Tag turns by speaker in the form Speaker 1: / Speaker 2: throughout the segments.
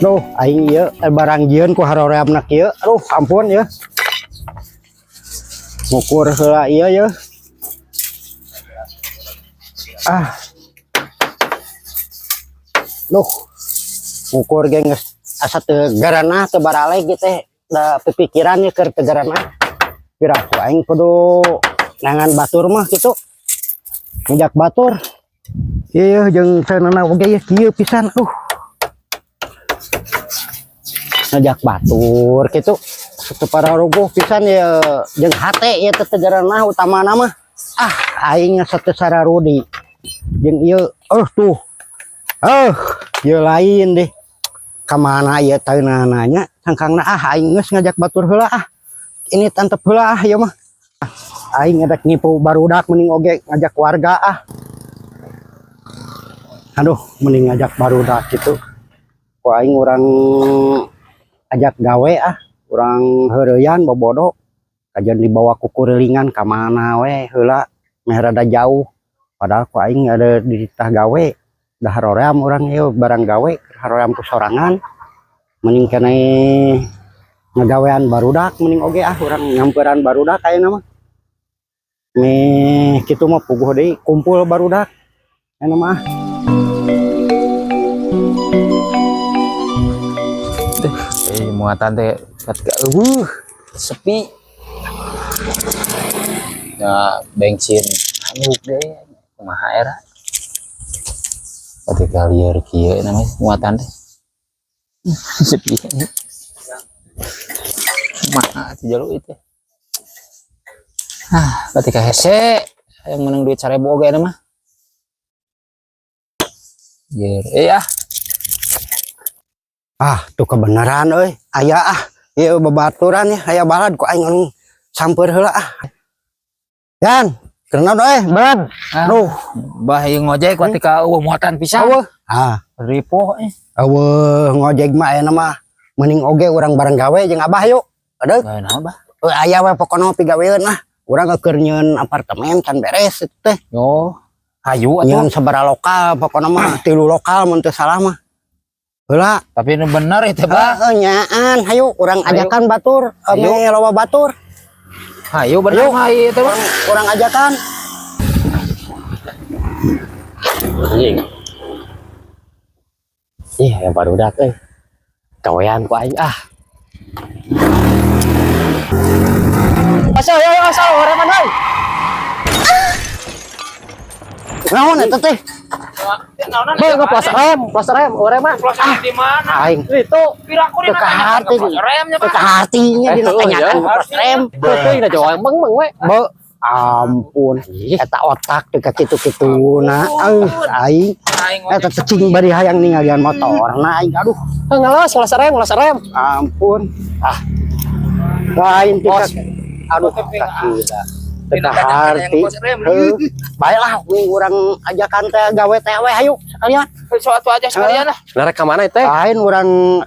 Speaker 1: Duh, aing ieu barang jieun ku haroreamna kieu. Aduh, ampun ya. Ngukur heula ieu ya. Duh. Ngukur ge geus asa teu garana teu barale gitu da pipikiran ye keur teu garana. Piraku aing kudu nangan batur mah gitu. Ngajak batur. Ieu jeung saeunana oge ye kieu pisan. Ngajak batur gitu satu para rogoh pisan ya jeung hate ya tetegarana utamana mah aing satu sararudi jeung ieu tuh ieu lain deh kamana ieu taeunananya sangkangna aing geus ngajak batur heula ini tantep heula ieu mah aing ngadek nipu barudak mending oge ngajak warga aduh mending ngajak barudak gitu ku aing urang ajak gawe urang heureyan bobodo kajian dibawa ku kurilingan ka mana we heula meh rada jauh padahal ku aing ada di tah gawe dah haroream urang ieu barang gawe haroream ku sorangan mending keneh ngagawean barudak mending oge urang nyamperan barudak ayeuna mah meh kitu mah puguh deui kumpul barudak ayeuna mah
Speaker 2: muatan teh sepi ya bensin anuk deh kumaha era ketika liar kieu namanya muatan teh sepi mah jaluk itu ketika hese yang menang duit 1000 oge mah ya
Speaker 1: tuh kebenaran euy aya ieu babaturan ya aya balad ku aing samper heula Yan kenaon euy ban aduh
Speaker 2: bah ieu ngojek ketika muatan pisan ripuh
Speaker 1: ngojek mah ayeuna mah mending oge urang bareng gawe jeung abah yuk adeuk
Speaker 2: naon bah
Speaker 1: aya we pokona pigaweun urang keur nyieun apartemen can beres itu teh
Speaker 2: hayu atuh
Speaker 1: nyieun sabaraha lokal pokona mah 3 lokal mun teu salah mah heula
Speaker 2: tapi ini bener itu bah
Speaker 1: nyaan hayu urang ajakan batur ame loba batur
Speaker 2: hayu bener mah ieu teh
Speaker 1: urang ajakan yang barudak gawean ku aing asal orang mana naon eta teh Beuh plas rem urang mah
Speaker 2: di mana
Speaker 1: aing
Speaker 2: itu piraku di
Speaker 1: remnya Pak hartinya dina tanyakan plas rem teuing da joang meng we beuh ampun eta otak teh kitu-kituna aing eta cicing bari hayang ningalian motor aing aduh ngelos plas rem ampun lain tika aduh kakida teka harti baiklah urang ajakan teh gawe teh we hayu sekalian
Speaker 2: suatu aja sekalian lah
Speaker 1: narek ka mana teh lain urang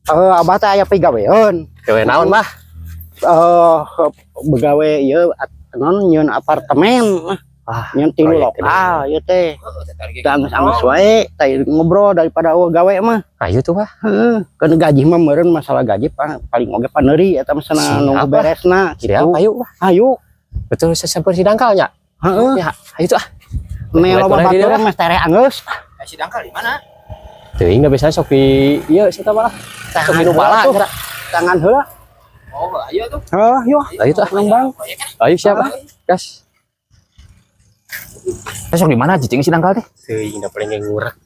Speaker 1: abah teh aya pigaweun gawe naon mah begawe ieu non nyieun apartemen nyieun 3 lokal ieu teh anggus wae teh ngobrol daripada gawe mah
Speaker 2: ayo tuh bah
Speaker 1: kan gaji mah meureun masalah gaji paling oge paneuri eta mah sana nunggu beresna
Speaker 2: kitu
Speaker 1: ayo
Speaker 2: betul seperti dangkalnya ya ayo tuh
Speaker 1: me loba batur mah tere anggeus
Speaker 2: si dangkal di mana teuing enggak bisa sok di ieu sia teh mah sok di bala
Speaker 1: tangan heula
Speaker 2: ayo tuh
Speaker 1: ayo tuh Bang
Speaker 2: ayo siapa gas sok di mana cicing si dangkal teh
Speaker 1: teuing da paling ngurak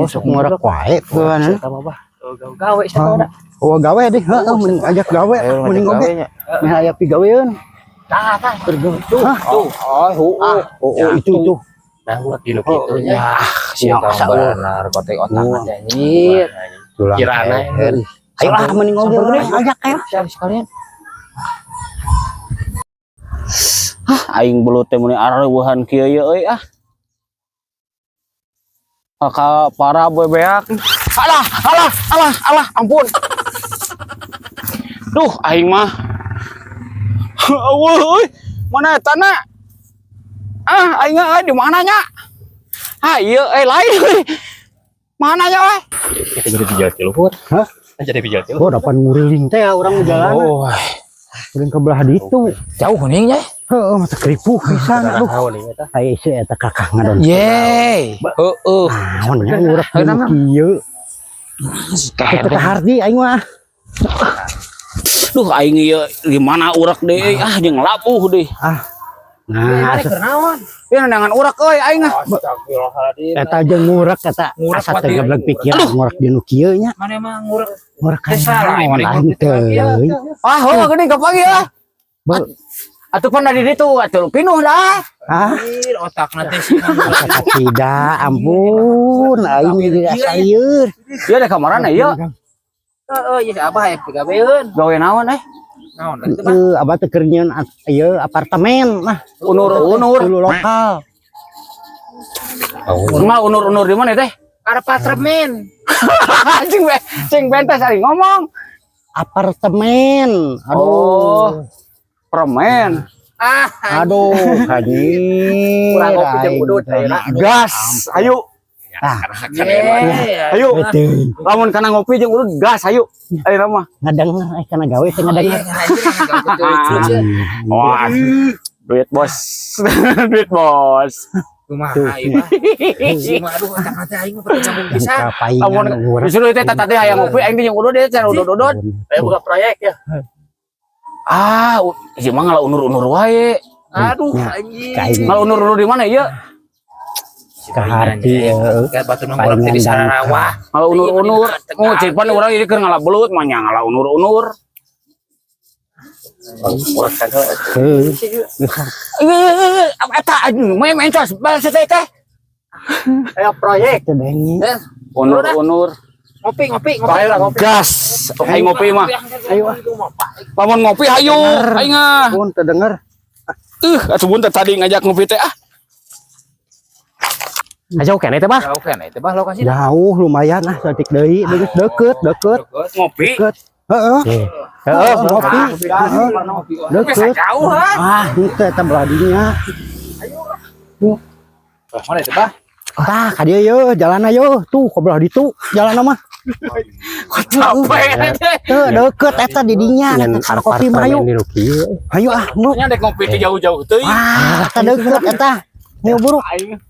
Speaker 2: sok ngurak wae
Speaker 1: keuna
Speaker 2: eta mah bah gawe sia teh
Speaker 1: gawe deh mending ajak gawe mending oge meh aya pigaweun tah tuh itu tuh
Speaker 2: nah kitu ya siapa benar kotek otak anjir kirana
Speaker 1: ayo mending oge ajak ayo
Speaker 2: sekalian
Speaker 1: aing belut teh mun areueuhan kieu ye euy ka para bebeak alah ampun duh aing mah euy mana eta na aing di mana nya ieu lain mana nya we
Speaker 2: jadi pijat ke luhur.
Speaker 1: Hah?
Speaker 2: Jadi pijat ke
Speaker 1: Oh, dapat nguriling teh orang jalan.
Speaker 2: Oh,
Speaker 1: Uring ke belah ditu.
Speaker 3: Jauh nih ya.
Speaker 1: Heeh, mata keripuh pisan. Aduh.
Speaker 2: tahu nih eta.
Speaker 1: Aya isi eta kakak ngadon.
Speaker 3: Yeay. Heeh.
Speaker 1: Naon nya urak kieu. Kita hardi aing mah.
Speaker 4: Duh aing ieu gimana urak deui jeung labuh deui.
Speaker 1: Nah,
Speaker 3: Kenaon?
Speaker 4: Ya nangan urak euy aing ah.
Speaker 3: Astagfirullahaladzim.
Speaker 1: eta jeung ngurak eta asa teh gablek pikiran ngurak di nu kieu nya.
Speaker 3: Mana emang ngurek
Speaker 1: Ngurak ka
Speaker 3: salah,
Speaker 1: naon
Speaker 3: ini
Speaker 1: aing teh.
Speaker 4: Ah, heuh geuning ka pagi ah.
Speaker 1: Bal
Speaker 4: Atuh pan di ditu atuh pinuh dah.
Speaker 3: otak nanti sih.
Speaker 1: tidak ampun aing tidak sayeur.
Speaker 4: Ieu da kamarana ieu.
Speaker 3: Heeh, ya abah ya pigabeun.
Speaker 4: Gawe naon
Speaker 3: Naon tadi teh?
Speaker 1: Abah teh keur nyieun ieu apartemen nah
Speaker 4: Unur-unur.
Speaker 1: dulu lokal.
Speaker 4: Mal unur-unur di mana teh?
Speaker 3: Ada apartemen.
Speaker 4: Cing bentes ari ngomong.
Speaker 1: Apartemen. Aduh.
Speaker 4: Permen.
Speaker 1: Aduh, anjing.
Speaker 3: Kurang kopi jeung udut
Speaker 4: Gas. Ayo. Ayo.
Speaker 1: Betul.
Speaker 4: Lamun kana ngopi jeung urut gas ayo. Ayo mah.
Speaker 1: Ngadenger kana gawe teh ngadenger.
Speaker 4: Wah. Duit bos. Duit bos.
Speaker 3: Kumaha ieu mah. Aduh otak-otak aing mah nyambung pisan.
Speaker 4: Lamun
Speaker 1: Kapaingan ngurak.
Speaker 4: disuruh teh tadi hayang ngopi aing jeung urut deh cara udut-udut.
Speaker 3: Ayo buka proyek ya.
Speaker 4: Ah, ieu mah ngala unur-unur wae.
Speaker 3: Aduh
Speaker 1: Ya,
Speaker 3: anjing.
Speaker 1: kain.
Speaker 4: Ngala unur-unur di mana ieu?
Speaker 3: Kaharti kayak batu nongkrong di Sarawak.
Speaker 4: Ngala unur-unur. Oh, cipan urang ieu keur ngala belut mah nya ngala unur-unur. Eta anjing main mencos bahasa teh teh.
Speaker 3: Ayo proyek.
Speaker 4: Unur-unur.
Speaker 3: Ngopi.
Speaker 4: Gas. Aing ngopi mah.
Speaker 1: Ayo
Speaker 4: Lamun ngopi hayu. Aing ah.
Speaker 1: pun terdengar.
Speaker 4: Atuh buntet tadi ngajak ngopi teh ah.
Speaker 2: Aja oke nih teh, Bah.
Speaker 3: Jauh kan itu bah lokasi.
Speaker 1: Jauh lumayan lah satik deui deket.
Speaker 4: Ngopi.
Speaker 1: Heeh.
Speaker 2: Heeh,
Speaker 1: Ngopi. Deket.
Speaker 3: Jauh
Speaker 1: Ah, itu eta beladinya.
Speaker 3: Mana itu bah?
Speaker 1: Tah, ka dieu yeuh, jalan ayo. Tuh, ka belah ditu jalan mah.
Speaker 4: Capek teh.
Speaker 1: Teu deket eta di dinya.
Speaker 2: Nyen
Speaker 1: Eta kopi mah ayo.
Speaker 2: apartemen di nu kieu.
Speaker 1: Ayo ah, bro.
Speaker 4: Nya dek ngopi teh jauh-jauh teuing.
Speaker 1: Ah, eta deket eta. Ayo buru.
Speaker 4: Aing.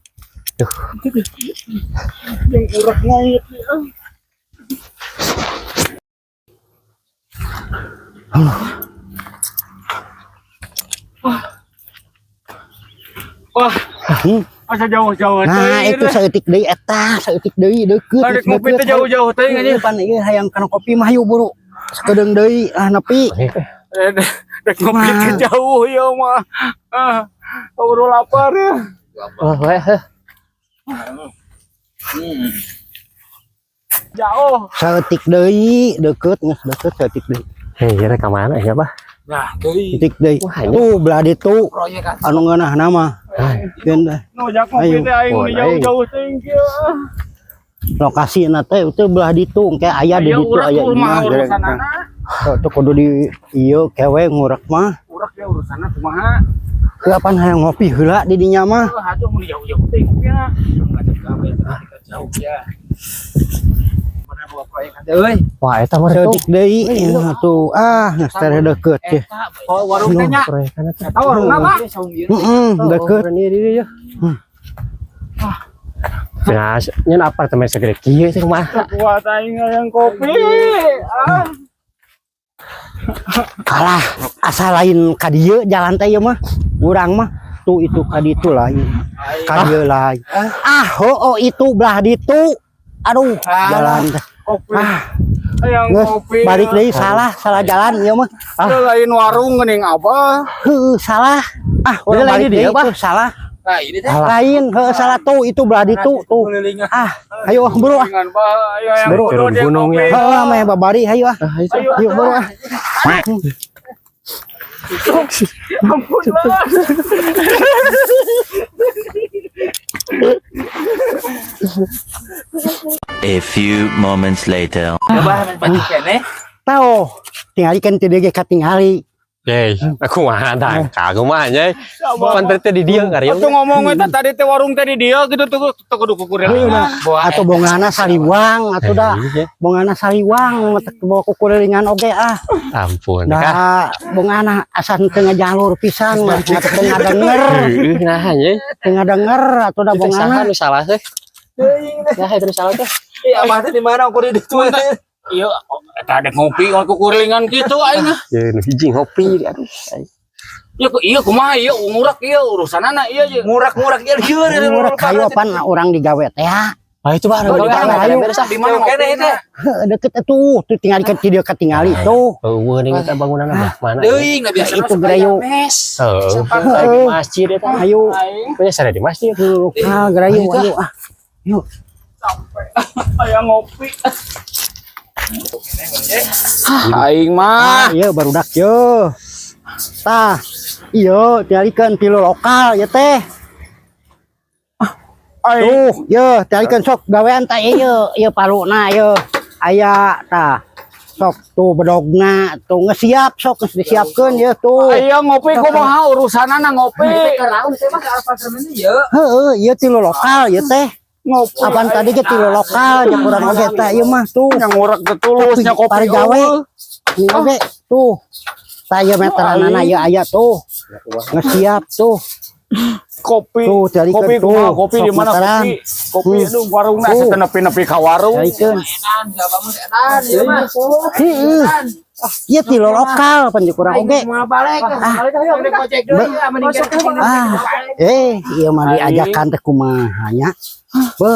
Speaker 4: Wah, asa jauh-jauh
Speaker 1: Nah,
Speaker 4: teuing.
Speaker 1: itu saeutik deui eta, saeutik deui deket.
Speaker 4: Dek ngopi teh jauh-jauh teuing anjing.
Speaker 1: Pan ieu hayang kana kopi mah ayo buru. Sakedeung deui ah nepi.
Speaker 4: Dek ngopi teh jauh ya mah. Ah, baru lapar ya.
Speaker 2: Oh, weh.
Speaker 4: Jauh.
Speaker 1: Saeutik deui deket geus deket saeutik deui.
Speaker 2: Heh, ka mana ya, Bah?
Speaker 3: Nah, teuing
Speaker 1: Titik deui.
Speaker 2: Wah, ini.
Speaker 1: Tuh belah ditu
Speaker 3: proyek kan.
Speaker 1: anu ngeunahna mah. Keun
Speaker 4: Nu jak ngopi
Speaker 1: Ayo.
Speaker 4: teh aing
Speaker 2: Oh,
Speaker 4: di jauh-jauh teuing kieu.
Speaker 1: lokasina teh teu belah ditu engke aya di
Speaker 4: Aya
Speaker 1: ditu
Speaker 4: urak
Speaker 1: aya
Speaker 4: kumaha
Speaker 1: imah.
Speaker 4: urusanana.
Speaker 1: Tuh kudu di ieu kewe ngurak mah.
Speaker 4: Urak ya urusanna kumaha.
Speaker 1: Kapan hayang ngopi heula di dinya mah.
Speaker 4: Aduh mun jauh-jauh teh ngopinya.
Speaker 3: Enggak gawe jauh ya. Mana buka proyek kan euy.
Speaker 2: Wah, eta mah tuh.
Speaker 1: Saeutik deui tuh geus teh deket teh.
Speaker 4: Oh, warung teh nya.
Speaker 2: Proyekan eta.
Speaker 4: Eta warungna mah.
Speaker 1: Deket.
Speaker 2: Dia. Nah, nyen apartemen segede kieu teh mah.
Speaker 4: Kuat aing yang kopi. Ah.
Speaker 1: Kalah asa lain ka dieu jalan teh ieu mah. Urang mah tuh itu ka ditu lain. Ka dieu lain. Ah, heuh itu belah ditu. Aduh, jalan teh.
Speaker 4: Kopi. Yang
Speaker 1: Geus
Speaker 4: kopi.
Speaker 1: balik deui salah jalan ieu mah.
Speaker 4: Lain warung geuning apa?
Speaker 1: Heuh, salah. Ah,
Speaker 2: Dia
Speaker 1: urang
Speaker 2: lain
Speaker 1: balik
Speaker 2: di dia,
Speaker 1: deui tuh salah.
Speaker 3: Nah, ini teh.
Speaker 1: Lain, heuh salah tuh itu belah ditu tuh.
Speaker 3: Kelilingan.
Speaker 1: Ah, ayo buru ah.
Speaker 4: Dengan bah, ayo yang
Speaker 1: Bro,
Speaker 4: kudu dia
Speaker 2: gunung
Speaker 4: kopi.
Speaker 2: ya.
Speaker 1: Heuh, mah babari hayu ah. Yuk buru ah.
Speaker 4: Ampun lah.
Speaker 5: A few moments later.
Speaker 3: Coba main pagi kene.
Speaker 1: Tao, tingali kan teu ge katingali.
Speaker 2: Yey, aku mah ada, aku mah nya. Pan teh di dia karya.
Speaker 4: Atuh ngomong eta tadi teh warung teh di dia gitu tuh kudu kukurelingan.
Speaker 1: Atau bongana saliwang atau dah bongana saliwang mata bawa kukurelingan oge ah.
Speaker 2: Ampun, kah?
Speaker 1: Dah bongana asan tengah jalur pisan mah tengah denger.
Speaker 2: Nah, nya.
Speaker 1: Tengah denger atau dah
Speaker 2: Itu
Speaker 1: bongana.
Speaker 2: saha nu salah teh? Ya, itu salah teh.
Speaker 3: Iya, abah teh di mana aku di ditu teh.
Speaker 4: Iya, eta ada ngopi ngan kukurelingan gitu aing.
Speaker 2: Ya, nu hiji ngopi aduh.
Speaker 4: Iya kumaha ieu ngurak ieu urusanana ieu je.
Speaker 3: Murak-murak ieu lieur dari
Speaker 1: Murah kayu apaan orang digawe teh ya.
Speaker 2: Ah itu baru
Speaker 1: Oh, di mana? Ayo.
Speaker 3: di mana kene teh?
Speaker 1: Deket tuh tinggal di dia ketinggali tuh.
Speaker 2: Eueuh ning eta bangunan mah mana?
Speaker 3: Deui nggak biasa
Speaker 1: Itu gerayu.
Speaker 2: Heeh. Di masjid eta.
Speaker 1: Ayo.
Speaker 2: Punya sada di masjid.
Speaker 1: Ah gerayu ayo ah. Yuk.
Speaker 4: Aya ngopi. Aing mah
Speaker 1: Iya barudak yo. Tah. Iya, tialikeun tilu lokal ya teh. Tuh, yo tialikeun sok gawean tah ieu, ieu paluna ieu. Aya tah. Sok tuh bedogna tuh ngesiap sok geus disiapkeun ya tuh.
Speaker 4: aya ngopi kumaha urusanana ngopi.
Speaker 3: Karaun teh mah ke apartemen ieu.
Speaker 1: Heeh, ieu tilu lokal ya teh.
Speaker 4: Ngopi.
Speaker 1: Apaan tadi ke tilu lokal jeung urang oge teh ieu mah tuh.
Speaker 4: Yang ngurak getulus nya kopi
Speaker 1: Pari gawe.
Speaker 4: eueuh.
Speaker 1: Ini oge tuh. Tah ieu meteranana ieu aya tuh. Ngesiap tuh.
Speaker 4: Kopi.
Speaker 1: Tuh, cari
Speaker 4: Kopi
Speaker 1: tuh.
Speaker 4: kumaha kopi di
Speaker 1: Sok
Speaker 4: mana
Speaker 1: meteran.
Speaker 4: kopi? Kopi
Speaker 1: Tuh.
Speaker 4: aduh warungna
Speaker 1: Tuh.
Speaker 4: asa nepi-nepi ka warung.
Speaker 1: Tialikeun.
Speaker 3: Edan, siapa mah edan ieu mah.
Speaker 1: Heeh. Ieu tilu lokal pan jeung urang oge.
Speaker 3: Mau balik, balik ayo udah gocek deui ya meninggal ke
Speaker 1: Ieu mah diajakan teh kumaha nya. Be,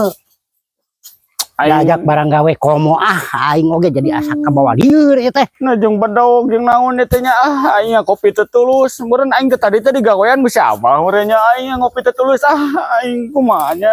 Speaker 1: diajak barang gawe komo aing oge jadi asa kabawa lieur ieu teh.
Speaker 4: Nah jeung bedog jeung naon teh nya aing kopi teh tulus. Meureun aing teh tadi teh digawean geus abah meureun nya aing ngopi teh tulus aing kumaha nya.